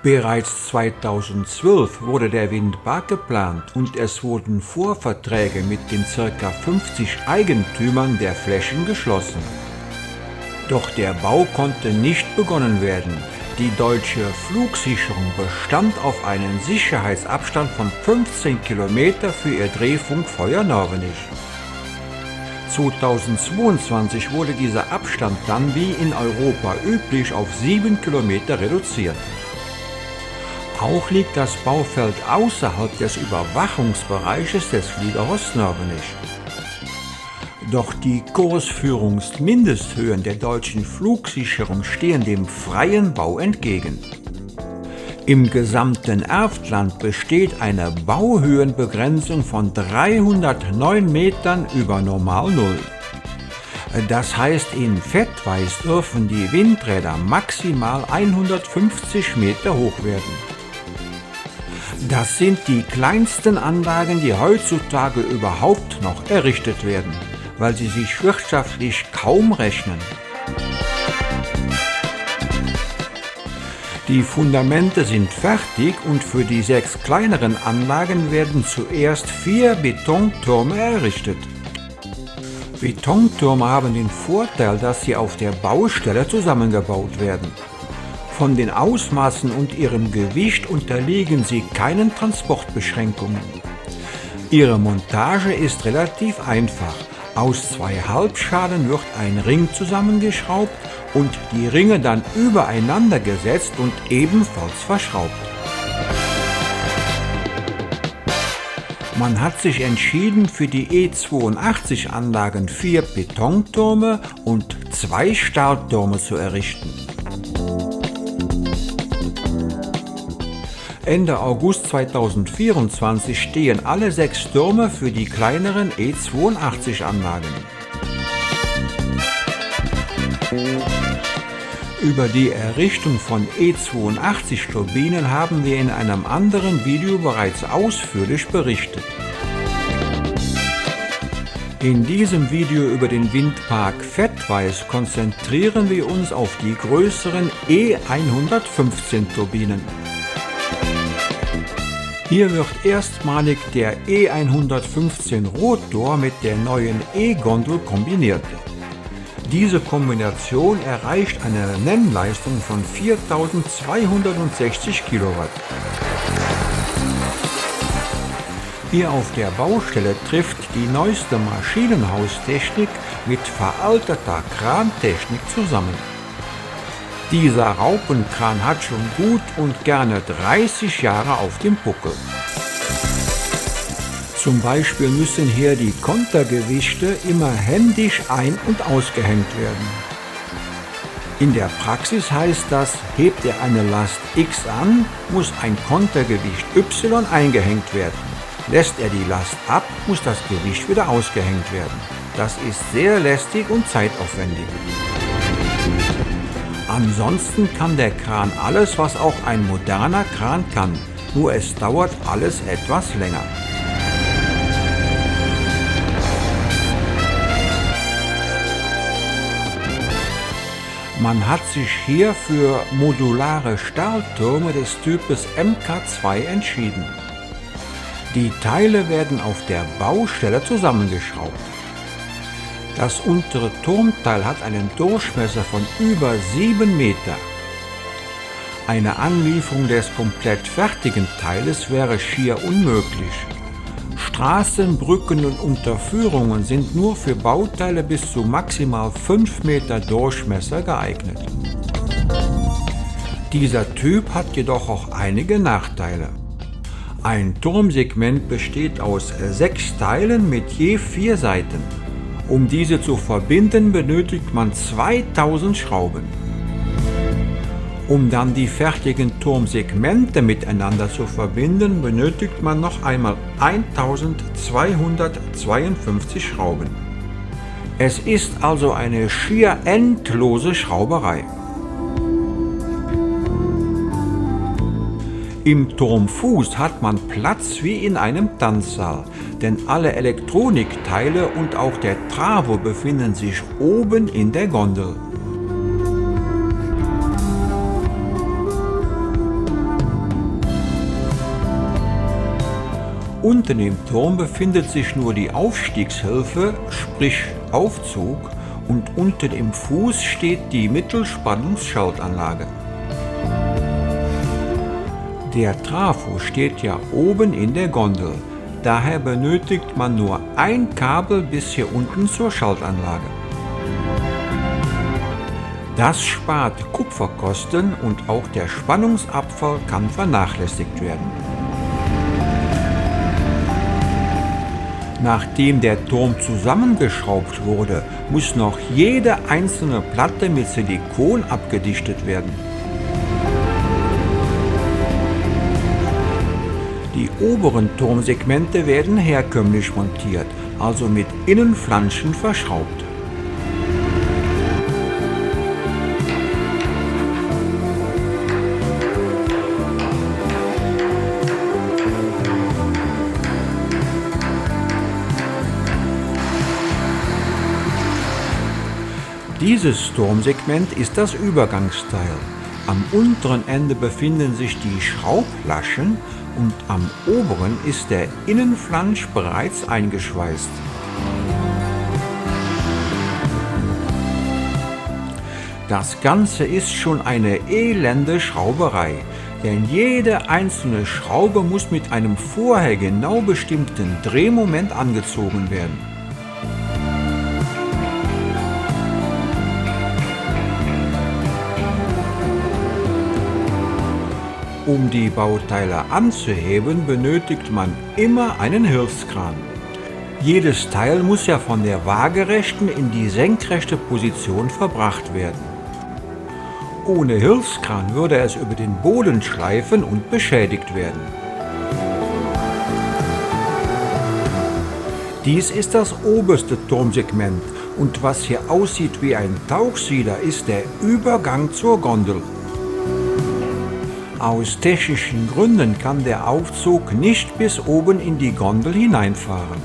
Bereits 2012 wurde der Windpark geplant und es wurden Vorverträge mit den ca. 50 Eigentümern der Flächen geschlossen. Doch der Bau konnte nicht begonnen werden. Die deutsche Flugsicherung bestand auf einen Sicherheitsabstand von 15 Kilometer für ihr Drehfunk Feuer-Norvenich. 2022 wurde dieser Abstand dann wie in Europa üblich auf 7 Kilometer reduziert. Auch liegt das Baufeld außerhalb des Überwachungsbereiches des Fliegerhorst Norvenich. Doch die Kursführungsmindesthöhen der deutschen Flugsicherung stehen dem freien Bau entgegen. Im gesamten Erftland besteht eine Bauhöhenbegrenzung von 309 Metern über Normal Null. Das heißt, in Fettweiß dürfen die Windräder maximal 150 Meter hoch werden. Das sind die kleinsten Anlagen, die heutzutage überhaupt noch errichtet werden, weil sie sich wirtschaftlich kaum rechnen. Die Fundamente sind fertig und für die 6 kleineren Anlagen werden zuerst 4 Betontürme errichtet. Betontürme haben den Vorteil, dass sie auf der Baustelle zusammengebaut werden. Von den Ausmaßen und ihrem Gewicht unterliegen sie keinen Transportbeschränkungen. Ihre Montage ist relativ einfach. Aus 2 Halbschalen wird ein Ring zusammengeschraubt und die Ringe dann übereinander gesetzt und ebenfalls verschraubt. Man hat sich entschieden, für die E82-Anlagen 4 Betontürme und 2 Stahltürme zu errichten. Ende August 2024 stehen alle 6 Türme für die kleineren E82-Anlagen. Über die Errichtung von E82-Turbinen haben wir in einem anderen Video bereits ausführlich berichtet. In diesem Video über den Windpark Fettweiß konzentrieren wir uns auf die größeren E115-Turbinen. Hier wird erstmalig der E115 Rotor mit der neuen E-Gondel kombiniert. Diese Kombination erreicht eine Nennleistung von 4260 Kilowatt. Hier auf der Baustelle trifft die neueste Maschinenhaustechnik mit veralteter Krantechnik zusammen. Dieser Raupenkran hat schon gut und gerne 30 Jahre auf dem Buckel. Zum Beispiel müssen hier die Kontergewichte immer händisch ein- und ausgehängt werden. In der Praxis heißt das, hebt er eine Last X an, muss ein Kontergewicht Y eingehängt werden. Lässt er die Last ab, muss das Gewicht wieder ausgehängt werden. Das ist sehr lästig und zeitaufwendig. Ansonsten kann der Kran alles, was auch ein moderner Kran kann, nur es dauert alles etwas länger. Man hat sich hier für modulare Stahltürme des Types Mk2 entschieden. Die Teile werden auf der Baustelle zusammengeschraubt. Das untere Turmteil hat einen Durchmesser von über 7 Meter. Eine Anlieferung des komplett fertigen Teiles wäre schier unmöglich. Straßen, Brücken und Unterführungen sind nur für Bauteile bis zu maximal 5 Meter Durchmesser geeignet. Dieser Typ hat jedoch auch einige Nachteile. Ein Turmsegment besteht aus 6 Teilen mit je 4 Seiten. Um diese zu verbinden, benötigt man 2000 Schrauben. Um dann die fertigen Turmsegmente miteinander zu verbinden, benötigt man noch einmal 1252 Schrauben. Es ist also eine schier endlose Schrauberei. Im Turmfuß hat man Platz wie in einem Tanzsaal, denn alle Elektronikteile und auch der Travo befinden sich oben in der Gondel. Unten im Turm befindet sich nur die Aufstiegshilfe, sprich Aufzug, und unten im Fuß steht die Mittelspannungsschaltanlage. Der Trafo steht ja oben in der Gondel, daher benötigt man nur ein Kabel bis hier unten zur Schaltanlage. Das spart Kupferkosten und auch der Spannungsabfall kann vernachlässigt werden. Nachdem der Turm zusammengeschraubt wurde, muss noch jede einzelne Platte mit Silikon abgedichtet werden. Die oberen Turmsegmente werden herkömmlich montiert, also mit Innenflanschen verschraubt. Dieses Turmsegment ist das Übergangsteil. Am unteren Ende befinden sich die Schraublaschen und am oberen ist der Innenflansch bereits eingeschweißt. Das Ganze ist schon eine elende Schrauberei, denn jede einzelne Schraube muss mit einem vorher genau bestimmten Drehmoment angezogen werden. Um die Bauteile anzuheben, benötigt man immer einen Hilfskran. Jedes Teil muss ja von der waagerechten in die senkrechte Position verbracht werden. Ohne Hilfskran würde es über den Boden schleifen und beschädigt werden. Dies ist das oberste Turmsegment und was hier aussieht wie ein Tauchsieder, ist der Übergang zur Gondel. Aus technischen Gründen kann der Aufzug nicht bis oben in die Gondel hineinfahren.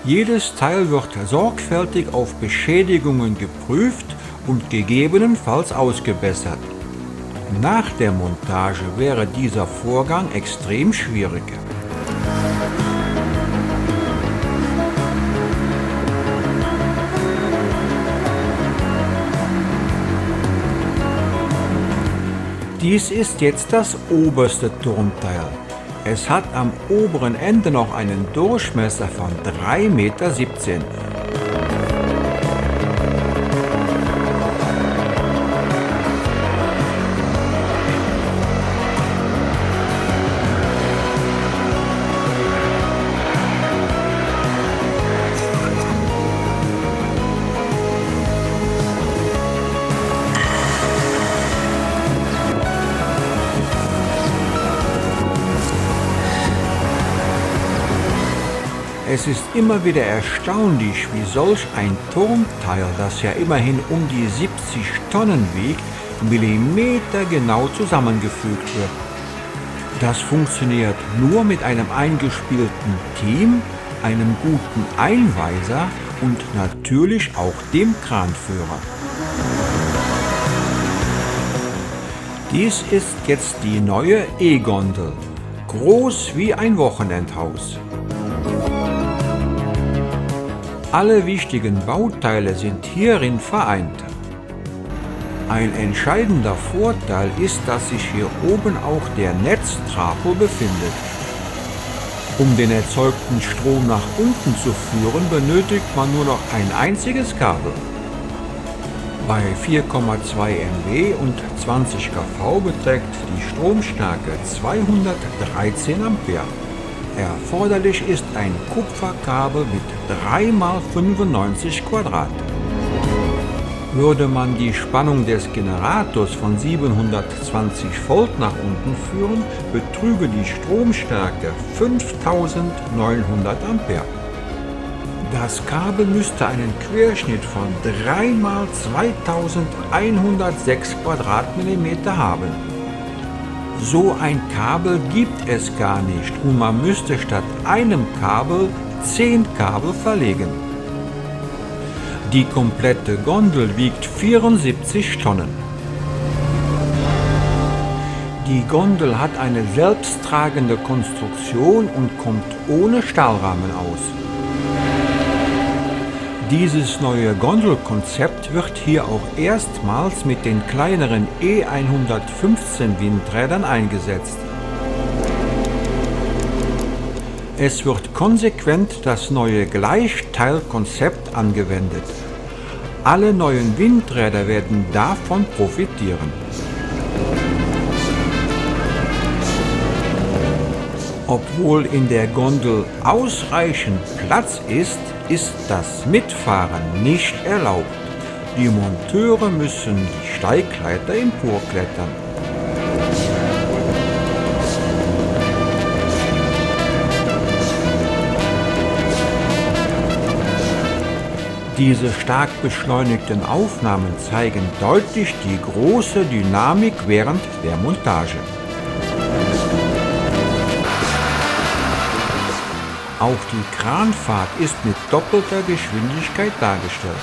Jedes Teil wird sorgfältig auf Beschädigungen geprüft und gegebenenfalls ausgebessert. Nach der Montage wäre dieser Vorgang extrem schwierig. Dies ist jetzt das oberste Turmteil. Es hat am oberen Ende noch einen Durchmesser von 3,17 Meter. Es ist immer wieder erstaunlich, wie solch ein Turmteil, das ja immerhin um die 70 Tonnen wiegt, millimetergenau zusammengefügt wird. Das funktioniert nur mit einem eingespielten Team, einem guten Einweiser und natürlich auch dem Kranführer. Dies ist jetzt die neue E-Gondel, groß wie ein Wochenendhaus. Alle wichtigen Bauteile sind hierin vereint. Ein entscheidender Vorteil ist, dass sich hier oben auch der Netztrafo befindet. Um den erzeugten Strom nach unten zu führen, benötigt man nur noch ein einziges Kabel. Bei 4,2 MW und 20 kV beträgt die Stromstärke 213 Ampere. Erforderlich ist ein Kupferkabel mit 3x95 Quadrat. Würde man die Spannung des Generators von 720 Volt nach unten führen, betrüge die Stromstärke 5900 Ampere. Das Kabel müsste einen Querschnitt von 3x2106 Quadratmillimeter haben. So ein Kabel gibt es gar nicht und man müsste statt einem Kabel 10 Kabel verlegen. Die komplette Gondel wiegt 74 Tonnen. Die Gondel hat eine selbsttragende Konstruktion und kommt ohne Stahlrahmen aus. Dieses neue Gondelkonzept wird hier auch erstmals mit den kleineren E115 Windrädern eingesetzt. Es wird konsequent das neue Gleichteilkonzept angewendet. Alle neuen Windräder werden davon profitieren. Obwohl in der Gondel ausreichend Platz ist, ist das Mitfahren nicht erlaubt. Die Monteure müssen die Steigleiter emporklettern. Diese stark beschleunigten Aufnahmen zeigen deutlich die große Dynamik während der Montage. Auch die Kranfahrt ist mit doppelter Geschwindigkeit dargestellt.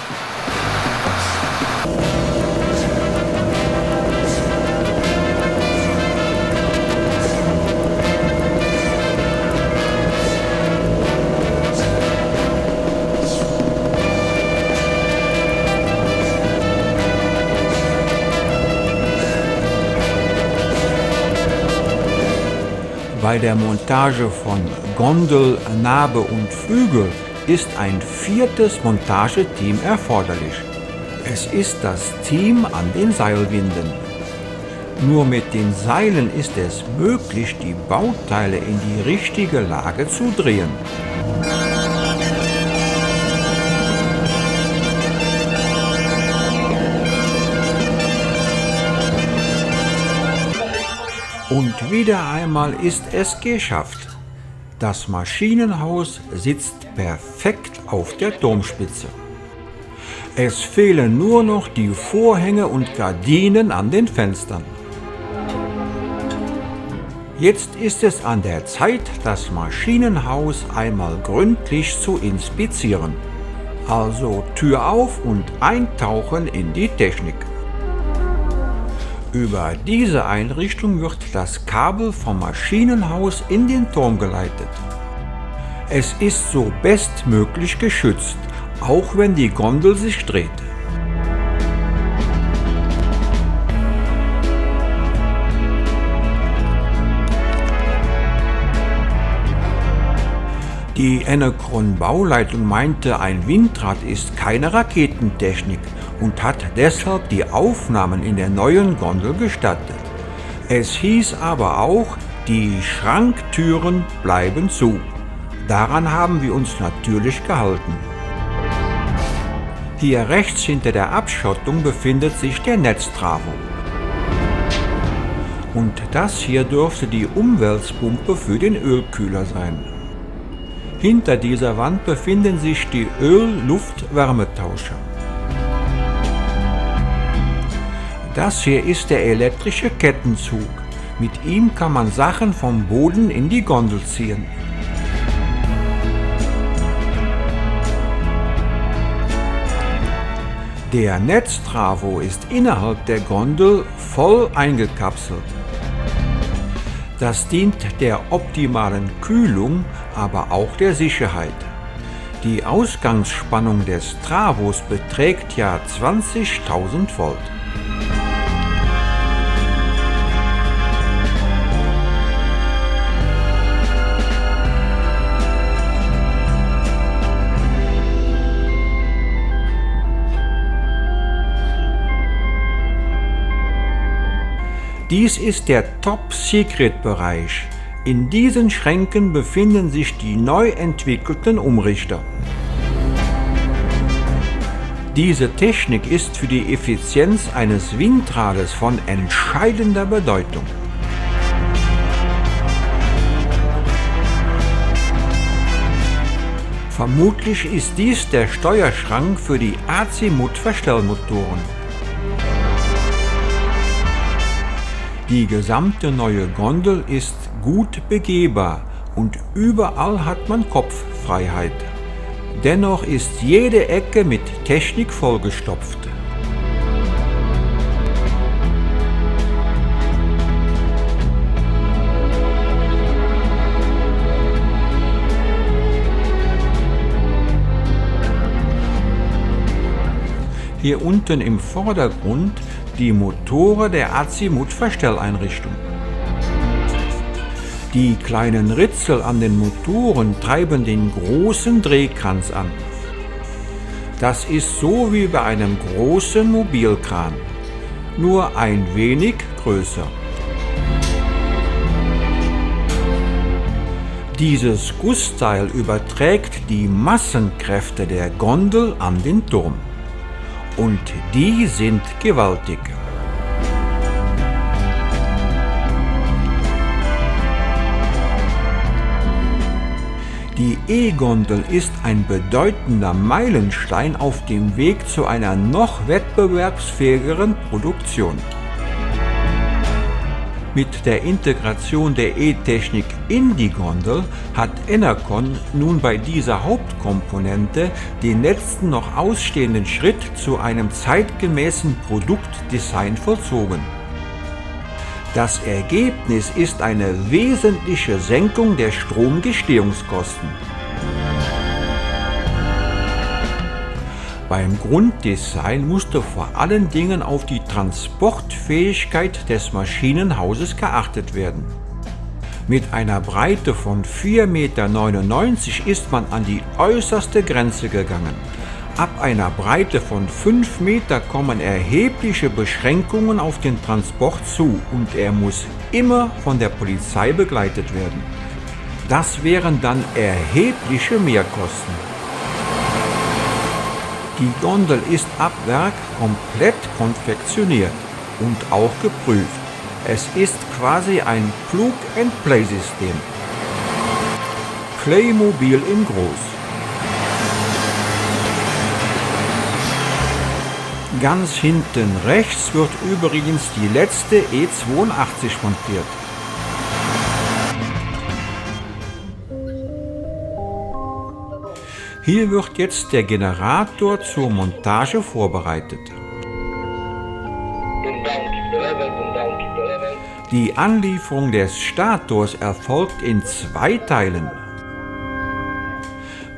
Bei der Montage von Gondel, Nabe und Flügel ist ein viertes Montageteam erforderlich. Es ist das Team an den Seilwinden. Nur mit den Seilen ist es möglich, die Bauteile in die richtige Lage zu drehen. Und wieder einmal ist es geschafft. Das Maschinenhaus sitzt perfekt auf der Turmspitze. Es fehlen nur noch die Vorhänge und Gardinen an den Fenstern. Jetzt ist es an der Zeit, das Maschinenhaus einmal gründlich zu inspizieren. Also Tür auf und eintauchen in die Technik. Über diese Einrichtung wird das Kabel vom Maschinenhaus in den Turm geleitet. Es ist so bestmöglich geschützt, auch wenn die Gondel sich dreht. Die Enercon-Bauleitung meinte, ein Windrad ist keine Raketentechnik und hat deshalb die Aufnahmen in der neuen Gondel gestattet. Es hieß aber auch, die Schranktüren bleiben zu. Daran haben wir uns natürlich gehalten. Hier rechts hinter der Abschottung befindet sich der Netztrafo. Und das hier dürfte die Umwälzpumpe für den Ölkühler sein. Hinter dieser Wand befinden sich die Öl-Luft-Wärmetauscher. Das hier ist der elektrische Kettenzug. Mit ihm kann man Sachen vom Boden in die Gondel ziehen. Der Netztrafo ist innerhalb der Gondel voll eingekapselt. Das dient der optimalen Kühlung, aber auch der Sicherheit. Die Ausgangsspannung des Travos beträgt ja 20.000 Volt. Dies ist der Top-Secret-Bereich. In diesen Schränken befinden sich die neu entwickelten Umrichter. Diese Technik ist für die Effizienz eines Windrades von entscheidender Bedeutung. Vermutlich ist dies der Steuerschrank für die Azimut-Verstellmotoren. Die gesamte neue Gondel ist gut begehbar und überall hat man Kopffreiheit. Dennoch ist jede Ecke mit Technik vollgestopft. Hier unten im Vordergrund die Motoren der Azimut-Verstelleinrichtung. Die kleinen Ritzel an den Motoren treiben den großen Drehkranz an. Das ist so wie bei einem großen Mobilkran, nur ein wenig größer. Dieses Gussteil überträgt die Massenkräfte der Gondel an den Turm. Und die sind gewaltig. Die E-Gondel ist ein bedeutender Meilenstein auf dem Weg zu einer noch wettbewerbsfähigeren Produktion. Mit der Integration der E-Technik in die Gondel hat Enercon nun bei dieser Hauptkomponente den letzten noch ausstehenden Schritt zu einem zeitgemäßen Produktdesign vollzogen. Das Ergebnis ist eine wesentliche Senkung der Stromgestehungskosten. Beim Grunddesign musste vor allen Dingen auf die Transportfähigkeit des Maschinenhauses geachtet werden. Mit einer Breite von 4,99 Meter ist man an die äußerste Grenze gegangen. Ab einer Breite von 5 Meter kommen erhebliche Beschränkungen auf den Transport zu und er muss immer von der Polizei begleitet werden. Das wären dann erhebliche Mehrkosten. Die Gondel ist ab Werk komplett konfektioniert und auch geprüft. Es ist quasi ein Plug-and-Play-System. Playmobil in groß. Ganz hinten rechts wird übrigens die letzte E82 montiert. Hier wird jetzt der Generator zur Montage vorbereitet. Die Anlieferung des Stators erfolgt in 2 Teilen.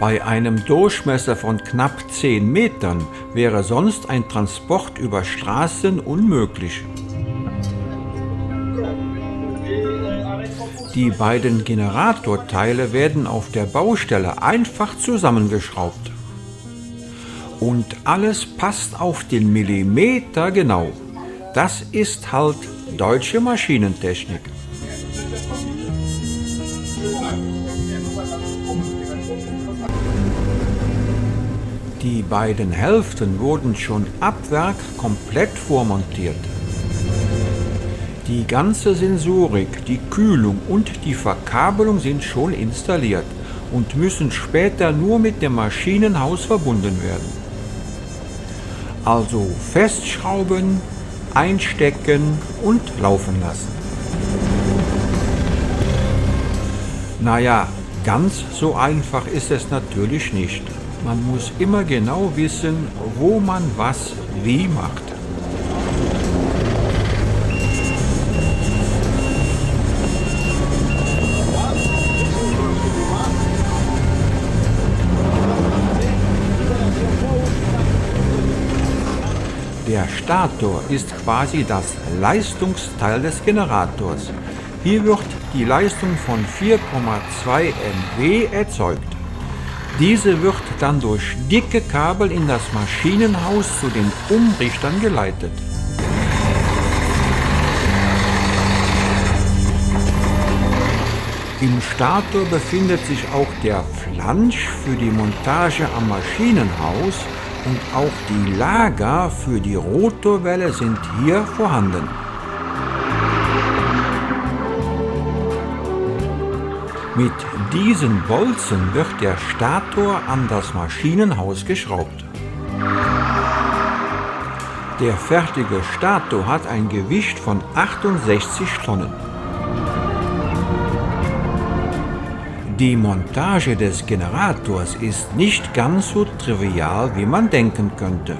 Bei einem Durchmesser von knapp 10 Metern wäre sonst ein Transport über Straßen unmöglich. Die beiden Generatorteile werden auf der Baustelle einfach zusammengeschraubt. Und alles passt auf den Millimeter genau. Das ist halt deutsche Maschinentechnik. Die beiden Hälften wurden schon ab Werk komplett vormontiert. Die ganze Sensorik, die Kühlung und die Verkabelung sind schon installiert und müssen später nur mit dem Maschinenhaus verbunden werden. Also festschrauben, einstecken und laufen lassen. Naja, ganz so einfach ist es natürlich nicht. Man muss immer genau wissen, wo man was wie macht. Der Stator ist quasi das Leistungsteil des Generators. Hier wird die Leistung von 4,2 MW erzeugt. Diese wird dann durch dicke Kabel in das Maschinenhaus zu den Umrichtern geleitet. Im Stator befindet sich auch der Flansch für die Montage am Maschinenhaus und auch die Lager für die Rotorwelle sind hier vorhanden. Mit diesen Bolzen wird der Stator an das Maschinenhaus geschraubt. Der fertige Stator hat ein Gewicht von 68 Tonnen. Die Montage des Generators ist nicht ganz so trivial, wie man denken könnte.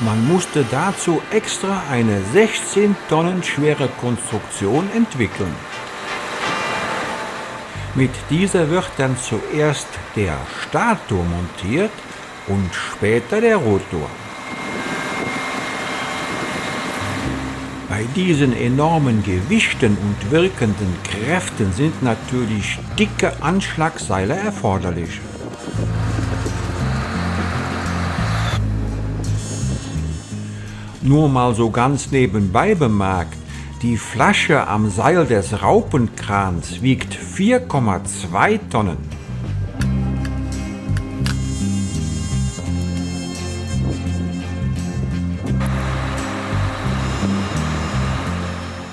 Man musste dazu extra eine 16 Tonnen schwere Konstruktion entwickeln. Mit dieser wird dann zuerst der Stator montiert und später der Rotor. Bei diesen enormen Gewichten und wirkenden Kräften sind natürlich dicke Anschlagseile erforderlich. Nur mal so ganz nebenbei bemerkt, die Flasche am Seil des Raupenkrans wiegt 4,2 Tonnen.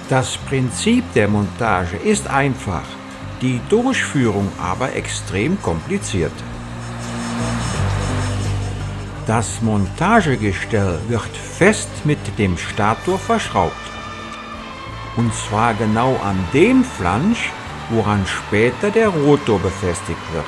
Das Prinzip der Montage ist einfach, die Durchführung aber extrem kompliziert. Das Montagegestell wird fest mit dem Stator verschraubt. Und zwar genau an dem Flansch, woran später der Rotor befestigt wird.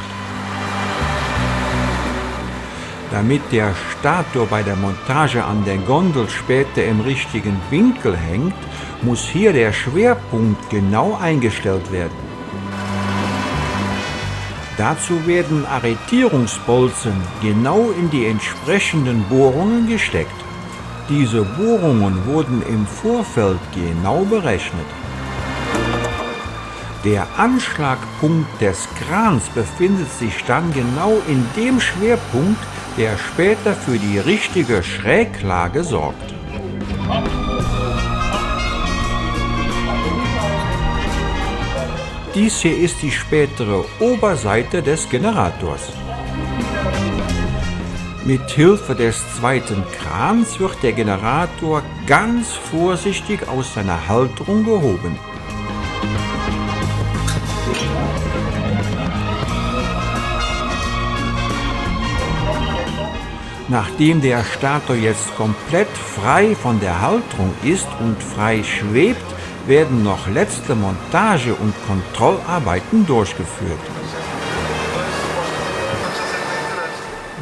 Damit der Stator bei der Montage an der Gondel später im richtigen Winkel hängt, muss hier der Schwerpunkt genau eingestellt werden. Dazu werden Arretierungsbolzen genau in die entsprechenden Bohrungen gesteckt. Diese Bohrungen wurden im Vorfeld genau berechnet. Der Anschlagpunkt des Krans befindet sich dann genau in dem Schwerpunkt, der später für die richtige Schräglage sorgt. Dies hier ist die spätere Oberseite des Generators. Mit Hilfe des zweiten Krans wird der Generator ganz vorsichtig aus seiner Halterung gehoben. Nachdem der Stator jetzt komplett frei von der Halterung ist und frei schwebt, werden noch letzte Montage- und Kontrollarbeiten durchgeführt.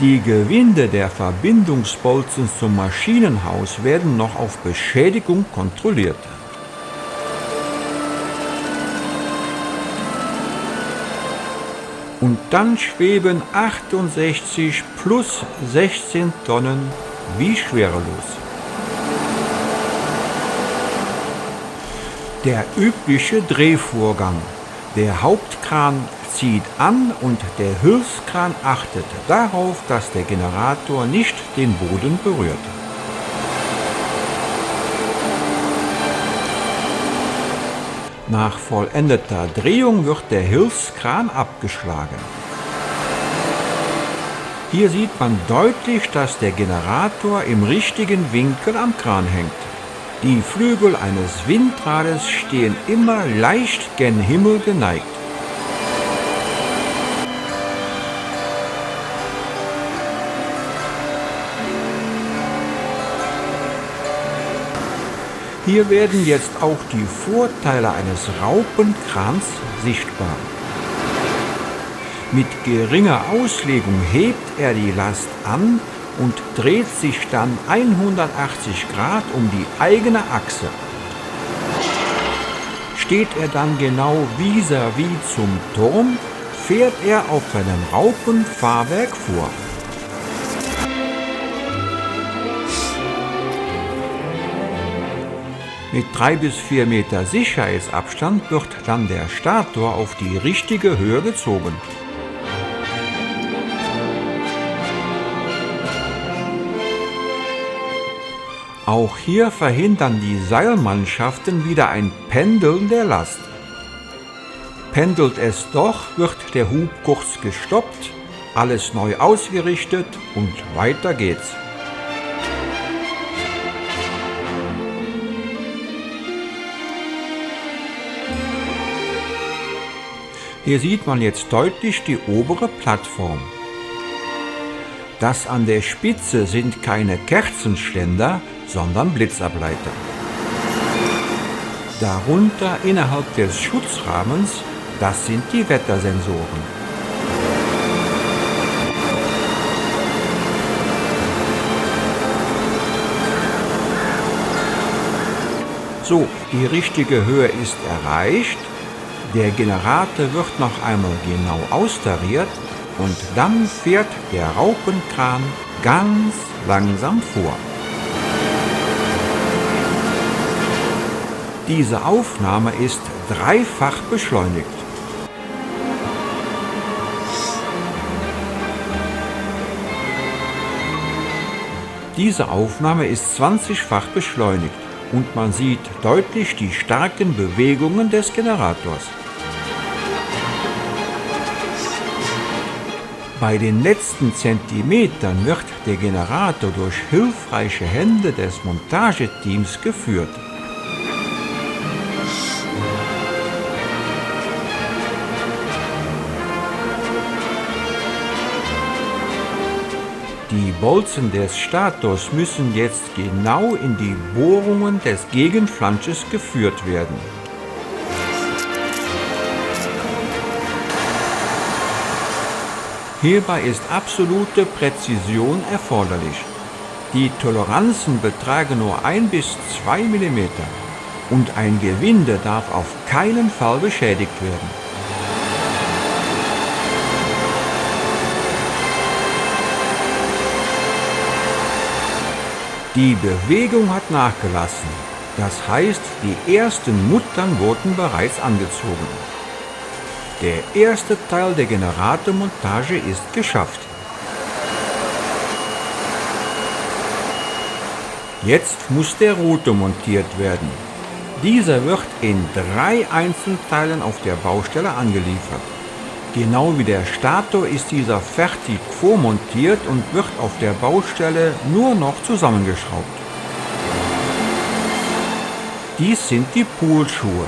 Die Gewinde der Verbindungsbolzen zum Maschinenhaus werden noch auf Beschädigung kontrolliert. Und dann schweben 68 plus 16 Tonnen wie schwerelos. Der übliche Drehvorgang. Der Hauptkran zieht an und der Hilfskran achtet darauf, dass der Generator nicht den Boden berührt. Nach vollendeter Drehung wird der Hilfskran abgeschlagen. Hier sieht man deutlich, dass der Generator im richtigen Winkel am Kran hängt. Die Flügel eines Windrades stehen immer leicht gen Himmel geneigt. Hier werden jetzt auch die Vorteile eines Raupenkrans sichtbar. Mit geringer Auslegung hebt er die Last an und dreht sich dann 180 Grad um die eigene Achse. Steht er dann genau vis-à-vis zum Turm, fährt er auf seinem Raupenfahrwerk vor. Mit 3 bis 4 Meter Sicherheitsabstand wird dann der Stator auf die richtige Höhe gezogen. Auch hier verhindern die Seilmannschaften wieder ein Pendeln der Last. Pendelt es doch, wird der Hub kurz gestoppt, alles neu ausgerichtet und weiter geht's. Hier sieht man jetzt deutlich die obere Plattform. Das an der Spitze sind keine Kerzenständer, sondern Blitzableiter. Darunter innerhalb des Schutzrahmens, das sind die Wettersensoren. So, die richtige Höhe ist erreicht, der Generator wird noch einmal genau austariert und dann fährt der Raupenkran ganz langsam vor. Diese Aufnahme ist dreifach beschleunigt. Diese Aufnahme ist 20-fach beschleunigt und man sieht deutlich die starken Bewegungen des Generators. Bei den letzten Zentimetern wird der Generator durch hilfreiche Hände des Montageteams geführt. Die Bolzen des Stators müssen jetzt genau in die Bohrungen des Gegenflansches geführt werden. Hierbei ist absolute Präzision erforderlich. Die Toleranzen betragen nur 1 bis 2 mm und ein Gewinde darf auf keinen Fall beschädigt werden. Die Bewegung hat nachgelassen, das heißt, die ersten Muttern wurden bereits angezogen. Der erste Teil der Generatormontage ist geschafft. Jetzt muss der Rotor montiert werden. Dieser wird in 3 Einzelteilen auf der Baustelle angeliefert. Genau wie der Stator ist dieser fertig vormontiert und wird auf der Baustelle nur noch zusammengeschraubt. Dies sind die Polschuhe.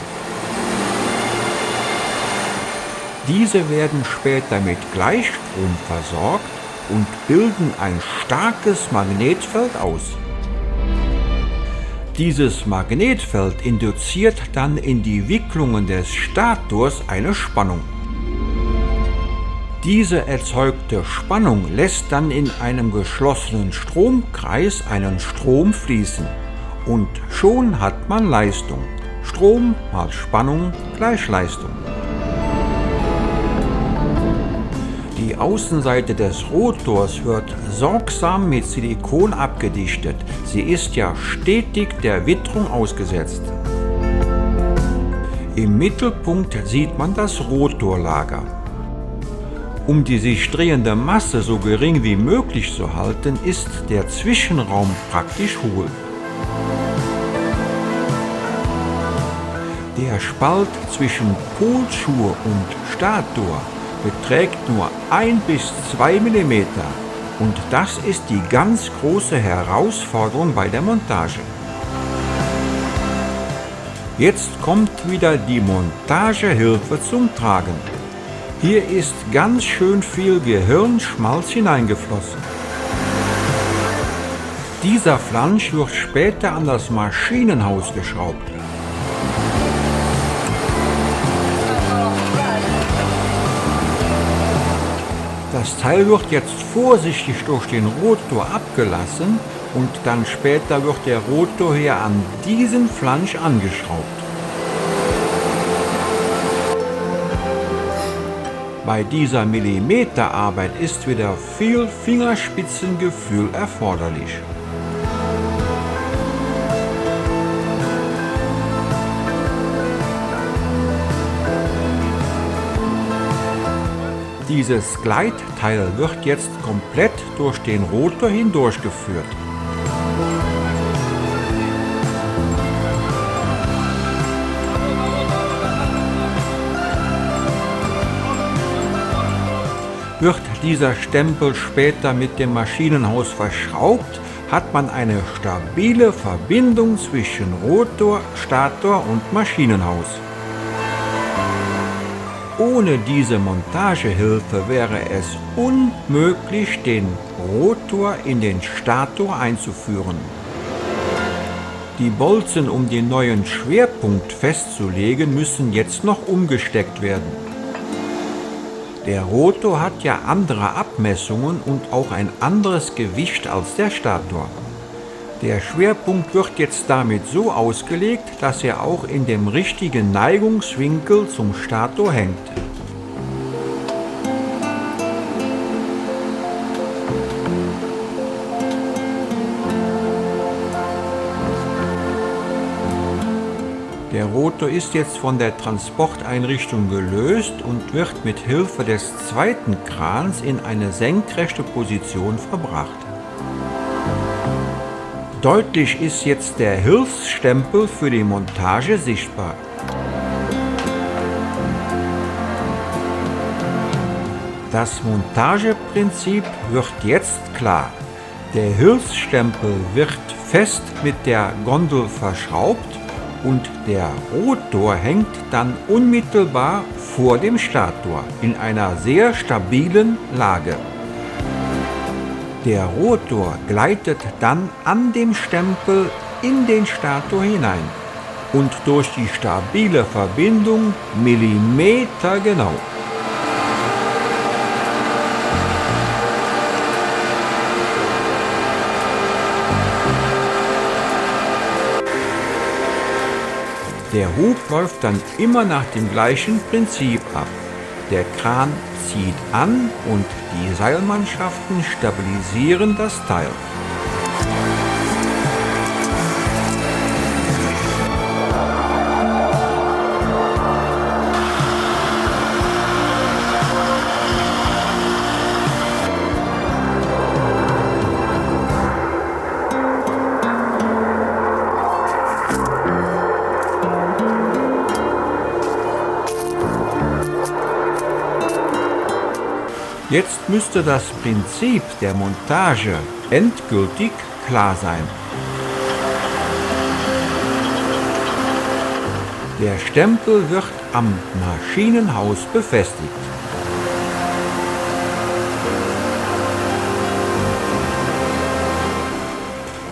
Diese werden später mit Gleichstrom versorgt und bilden ein starkes Magnetfeld aus. Dieses Magnetfeld induziert dann in die Wicklungen des Stators eine Spannung. Diese erzeugte Spannung lässt dann in einem geschlossenen Stromkreis einen Strom fließen und schon hat man Leistung. Strom mal Spannung gleich Leistung. Die Außenseite des Rotors wird sorgsam mit Silikon abgedichtet. Sie ist ja stetig der Witterung ausgesetzt. Im Mittelpunkt sieht man das Rotorlager. Um die sich drehende Masse so gering wie möglich zu halten, ist der Zwischenraum praktisch hohl. Der Spalt zwischen Polschuhe und Stator beträgt nur 1 bis 2 mm und das ist die ganz große Herausforderung bei der Montage. Jetzt kommt wieder die Montagehilfe zum Tragen. Hier ist ganz schön viel Gehirnschmalz hineingeflossen. Dieser Flansch wird später an das Maschinenhaus geschraubt. Das Teil wird jetzt vorsichtig durch den Rotor abgelassen und dann später wird der Rotor hier an diesen Flansch angeschraubt. Bei dieser Millimeterarbeit ist wieder viel Fingerspitzengefühl erforderlich. Dieses Gleitteil wird jetzt komplett durch den Rotor hindurchgeführt. Wird dieser Stempel später mit dem Maschinenhaus verschraubt, hat man eine stabile Verbindung zwischen Rotor, Stator und Maschinenhaus. Ohne diese Montagehilfe wäre es unmöglich, den Rotor in den Stator einzuführen. Die Bolzen, um den neuen Schwerpunkt festzulegen, müssen jetzt noch umgesteckt werden. Der Rotor hat ja andere Abmessungen und auch ein anderes Gewicht als der Stator. Der Schwerpunkt wird jetzt damit so ausgelegt, dass er auch in dem richtigen Neigungswinkel zum Stator hängt. Der Rotor ist jetzt von der Transporteinrichtung gelöst und wird mit Hilfe des zweiten Krans in eine senkrechte Position verbracht. Deutlich ist jetzt der Hilfsstempel für die Montage sichtbar. Das Montageprinzip wird jetzt klar. Der Hilfsstempel wird fest mit der Gondel verschraubt und der Rotor hängt dann unmittelbar vor dem Stator in einer sehr stabilen Lage. Der Rotor gleitet dann an dem Stempel in den Stator hinein und durch die stabile Verbindung millimetergenau. Der Hub läuft dann immer nach dem gleichen Prinzip ab. Der Kran zieht an und die Seilmannschaften stabilisieren das Teil. Jetzt müsste das Prinzip der Montage endgültig klar sein. Der Stempel wird am Maschinenhaus befestigt.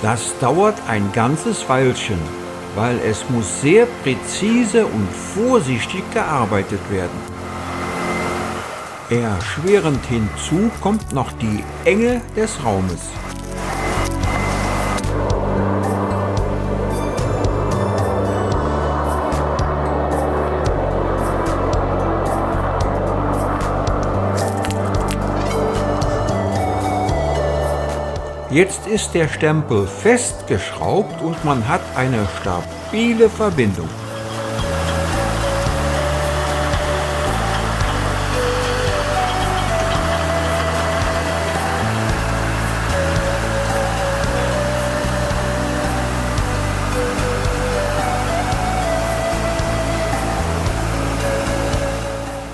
Das dauert ein ganzes Weilchen, weil es muss sehr präzise und vorsichtig gearbeitet werden. Erschwerend hinzu kommt noch die Enge des Raumes. Jetzt ist der Stempel festgeschraubt und man hat eine stabile Verbindung.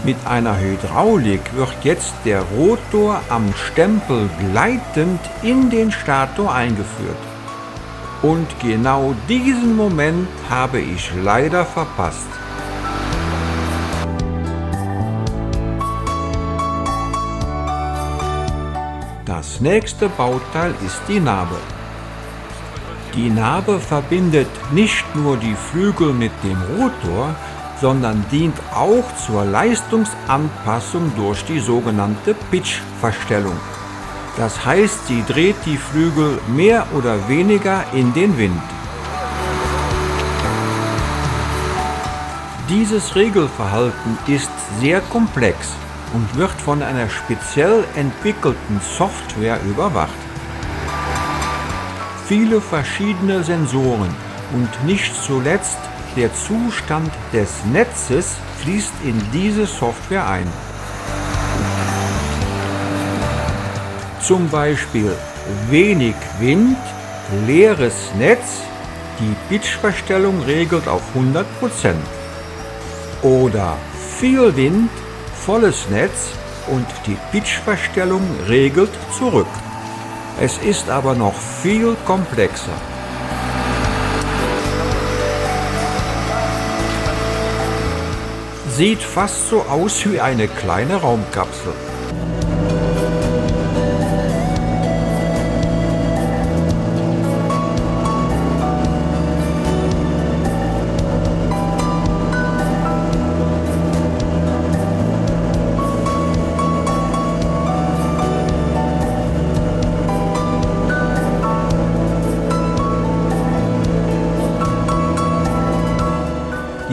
Mit einer Hydraulik wird jetzt der Rotor am Stempel gleitend in den Stator eingeführt. Und genau diesen Moment habe ich leider verpasst. Das nächste Bauteil ist die Nabe. Die Nabe verbindet nicht nur die Flügel mit dem Rotor, sondern dient auch zur Leistungsanpassung durch die sogenannte Pitch-Verstellung. Das heißt, sie dreht die Flügel mehr oder weniger in den Wind. Dieses Regelverhalten ist sehr komplex und wird von einer speziell entwickelten Software überwacht. Viele verschiedene Sensoren und nicht zuletzt der Zustand des Netzes fließt in diese Software ein. Zum Beispiel wenig Wind, leeres Netz, die Pitchverstellung regelt auf 100%. Oder viel Wind, volles Netz und die Pitchverstellung regelt zurück. Es ist aber noch viel komplexer. Sieht fast so aus wie eine kleine Raumkapsel.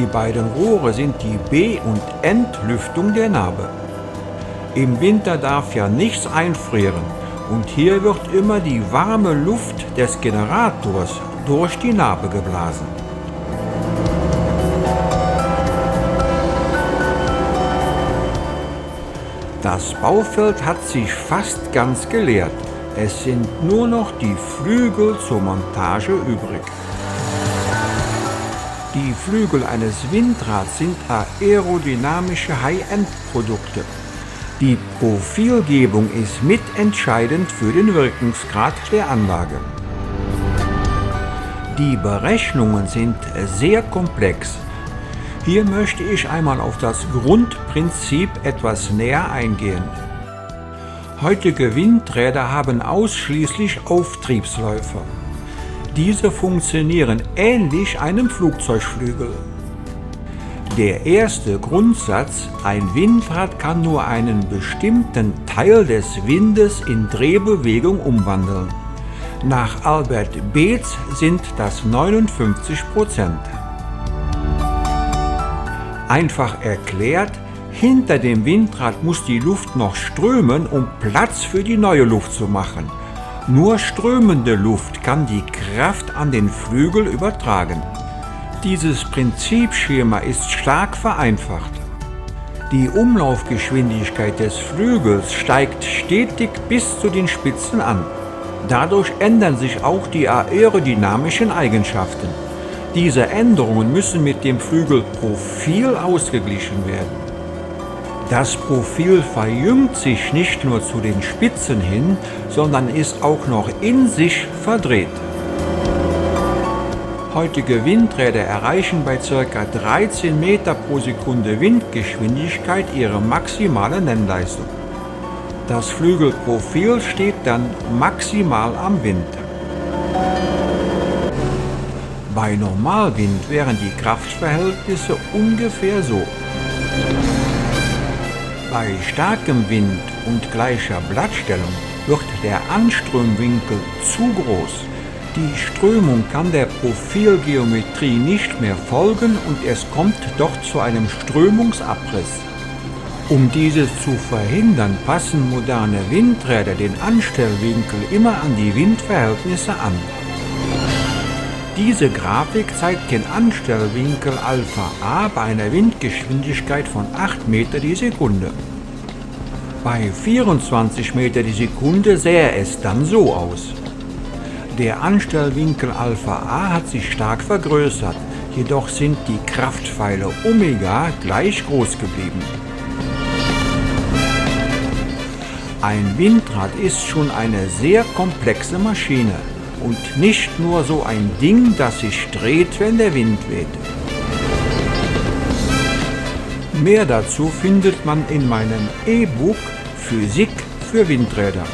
Die beiden Rohre sind die B- und Entlüftung der Narbe. Im Winter darf ja nichts einfrieren und hier wird immer die warme Luft des Generators durch die Narbe geblasen. Das Baufeld hat sich fast ganz geleert. Es sind nur noch die Flügel zur Montage übrig. Die Flügel eines Windrads sind aerodynamische High-End-Produkte. Die Profilgebung ist mitentscheidend für den Wirkungsgrad der Anlage. Die Berechnungen sind sehr komplex. Hier möchte ich einmal auf das Grundprinzip etwas näher eingehen. Heutige Windräder haben ausschließlich Auftriebsläufer. Diese funktionieren ähnlich einem Flugzeugflügel. Der erste Grundsatz: ein Windrad kann nur einen bestimmten Teil des Windes in Drehbewegung umwandeln. Nach Albert Beetz sind das 59%. Einfach erklärt, hinter dem Windrad muss die Luft noch strömen, um Platz für die neue Luft zu machen. Nur strömende Luft kann die Kraft an den Flügel übertragen. Dieses Prinzipschema ist stark vereinfacht. Die Umlaufgeschwindigkeit des Flügels steigt stetig bis zu den Spitzen an. Dadurch ändern sich auch die aerodynamischen Eigenschaften. Diese Änderungen müssen mit dem Flügelprofil ausgeglichen werden. Das Profil verjüngt sich nicht nur zu den Spitzen hin, sondern ist auch noch in sich verdreht. Heutige Windräder erreichen bei ca. 13 Meter pro Sekunde Windgeschwindigkeit ihre maximale Nennleistung. Das Flügelprofil steht dann maximal am Wind. Bei Normalwind wären die Kraftverhältnisse ungefähr so. Bei starkem Wind und gleicher Blattstellung wird der Anströmwinkel zu groß. Die Strömung kann der Profilgeometrie nicht mehr folgen und es kommt doch zu einem Strömungsabriss. Um dieses zu verhindern, passen moderne Windräder den Anstellwinkel immer an die Windverhältnisse an. Diese Grafik zeigt den Anstellwinkel Alpha A bei einer Windgeschwindigkeit von 8 Meter die Sekunde. Bei 24 Meter die Sekunde sähe es dann so aus. Der Anstellwinkel Alpha A hat sich stark vergrößert, jedoch sind die Kraftpfeile Omega gleich groß geblieben. Ein Windrad ist schon eine sehr komplexe Maschine. Und nicht nur so ein Ding, das sich dreht, wenn der Wind weht. Mehr dazu findet man in meinem E-Book Physik für Windräder.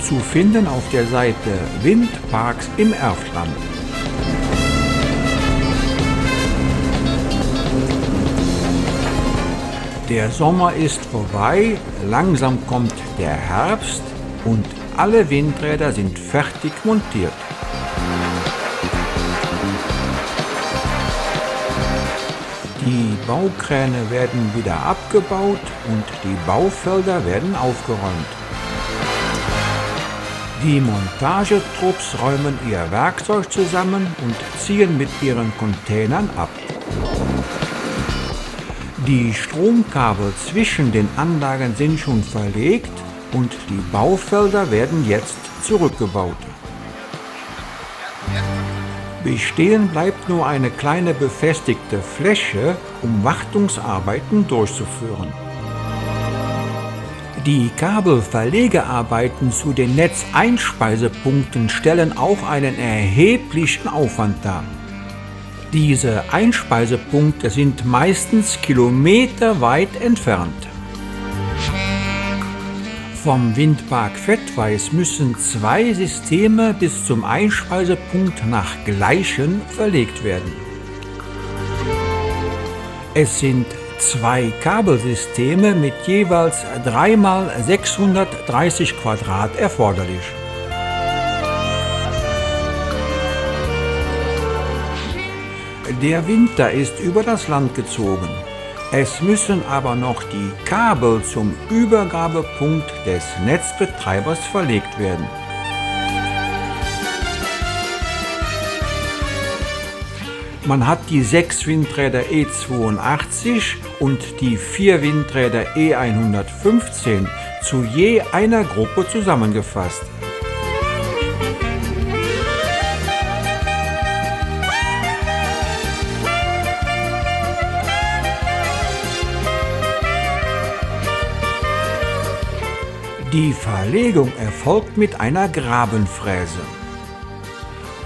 Zu finden auf der Seite Windparks im Erftland. Der Sommer ist vorbei, langsam kommt der Herbst und alle Windräder sind fertig montiert. Die Baukräne werden wieder abgebaut und die Baufelder werden aufgeräumt. Die Montagetrupps räumen ihr Werkzeug zusammen und ziehen mit ihren Containern ab. Die Stromkabel zwischen den Anlagen sind schon verlegt und die Baufelder werden jetzt zurückgebaut. Bestehen bleibt nur eine kleine befestigte Fläche, um Wartungsarbeiten durchzuführen. Die Kabelverlegearbeiten zu den Netzeinspeisepunkten stellen auch einen erheblichen Aufwand dar. Diese Einspeisepunkte sind meistens kilometerweit entfernt. Vom Windpark Vettweiß müssen 2 Systeme bis zum Einspeisepunkt nach Gleichen verlegt werden. Es sind 2 Kabelsysteme mit jeweils 3 x 630 Quadrat erforderlich. Der Winter ist über das Land gezogen. Es müssen aber noch die Kabel zum Übergabepunkt des Netzbetreibers verlegt werden. Man hat die 6 Windräder E82 und die 4 Windräder E115 zu je einer Gruppe zusammengefasst. Die Verlegung erfolgt mit einer Grabenfräse.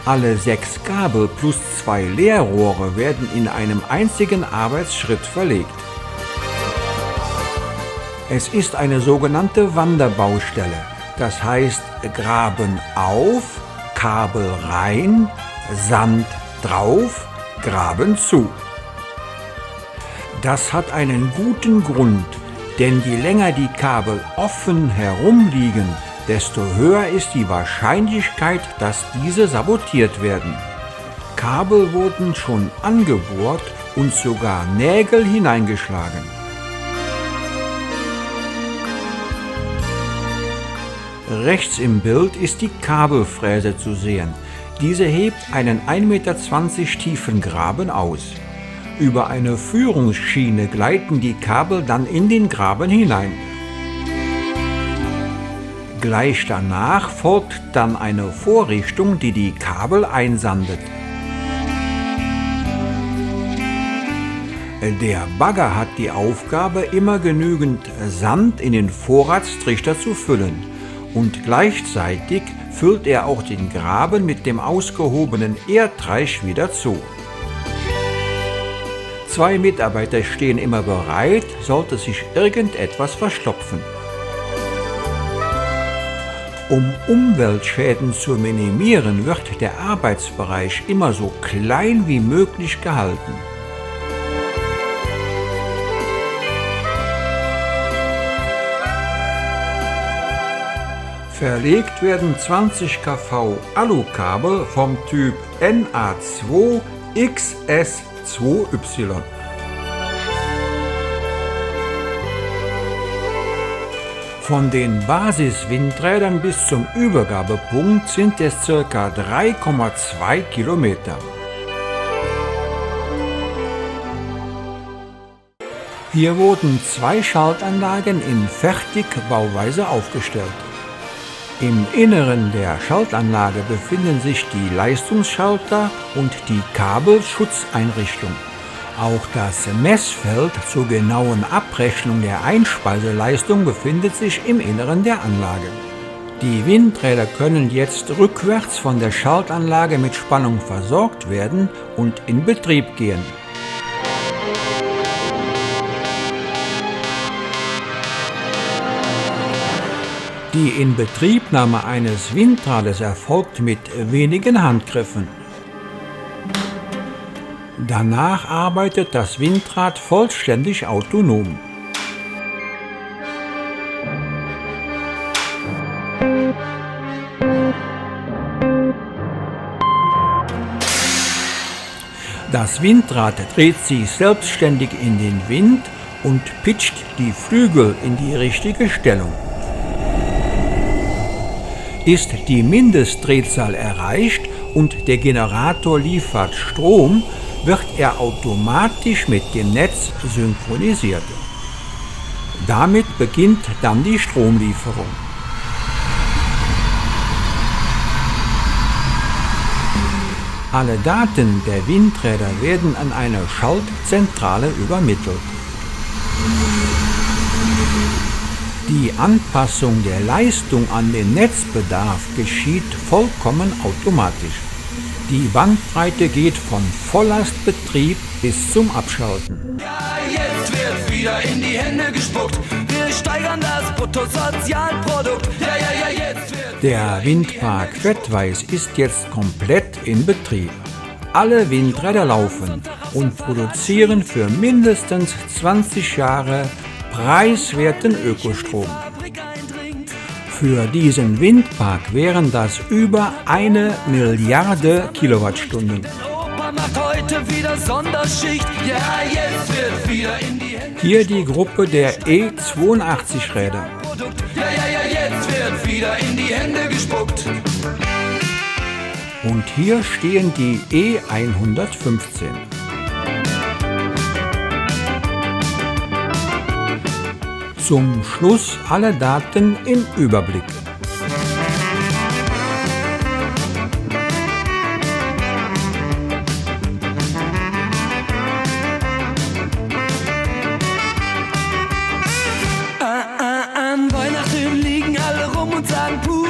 Alle 6 Kabel plus 2 Leerrohre werden in einem einzigen Arbeitsschritt verlegt. Es ist eine sogenannte Wanderbaustelle, das heißt Graben auf, Kabel rein, Sand drauf, Graben zu. Das hat einen guten Grund, denn je länger die Kabel offen herumliegen, desto höher ist die Wahrscheinlichkeit, dass diese sabotiert werden. Kabel wurden schon angebohrt und sogar Nägel hineingeschlagen. Rechts im Bild ist die Kabelfräse zu sehen. Diese hebt einen 1,20 Meter tiefen Graben aus. Über eine Führungsschiene gleiten die Kabel dann in den Graben hinein. Gleich danach folgt dann eine Vorrichtung, die die Kabel einsandet. Der Bagger hat die Aufgabe, immer genügend Sand in den Vorratstrichter zu füllen, und gleichzeitig füllt er auch den Graben mit dem ausgehobenen Erdreich wieder zu. 2 Mitarbeiter stehen immer bereit, sollte sich irgendetwas verstopfen. Um Umweltschäden zu minimieren, wird der Arbeitsbereich immer so klein wie möglich gehalten. Verlegt werden 20 kV Alukabel vom Typ NA2 XS2Y. Von den Basiswindrädern bis zum Übergabepunkt sind es ca. 3,2 Kilometer. Hier wurden 2 Schaltanlagen in Fertigbauweise aufgestellt. Im Inneren der Schaltanlage befinden sich die Leistungsschalter und die Kabelschutzeinrichtung. Auch das Messfeld zur genauen Abrechnung der Einspeiseleistung befindet sich im Inneren der Anlage. Die Windräder können jetzt rückwärts von der Schaltanlage mit Spannung versorgt werden und in Betrieb gehen. Die Inbetriebnahme eines Windrades erfolgt mit wenigen Handgriffen. Danach arbeitet das Windrad vollständig autonom. Das Windrad dreht sich selbstständig in den Wind und pitcht die Flügel in die richtige Stellung. Ist die Mindestdrehzahl erreicht und der Generator liefert Strom, wird er automatisch mit dem Netz synchronisiert. Damit beginnt dann die Stromlieferung. Alle Daten der Windräder werden an eine Schaltzentrale übermittelt. Die Anpassung der Leistung an den Netzbedarf geschieht vollkommen automatisch. Die Bandbreite geht von Volllastbetrieb bis zum Abschalten. Ja, jetzt wird wieder in die Hände gespuckt. Wir steigern das Bruttosozialprodukt. Ja, jetzt wird. Der Windpark Wettweiß ist jetzt komplett in Betrieb. Alle Windräder laufen und produzieren für mindestens 20 Jahre preiswerten Ökostrom. Für diesen Windpark wären das über 1 Milliarde Kilowattstunden. Europa macht macht heute wieder Sonderschicht. Ja, jetzt wird wieder in die Hände. Hier die Gruppe der E82-Räder. Ja, jetzt wird wieder in die Hände gespuckt. Und hier stehen die E115. Zum Schluss alle Daten im Überblick. An Weihnachten liegen alle rum und sagen puh.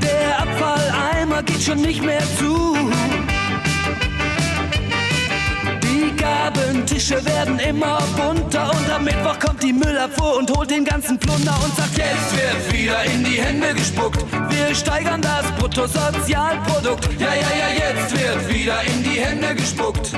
Der Abfalleimer geht schon nicht mehr zu. Die Gabentische werden immer bunter und am Mittwoch kommt die Müllabfuhr und holt den ganzen Plunder und sagt, jetzt wird wieder in die Hände gespuckt. Wir steigern das Bruttosozialprodukt. Ja, jetzt wird wieder in die Hände gespuckt.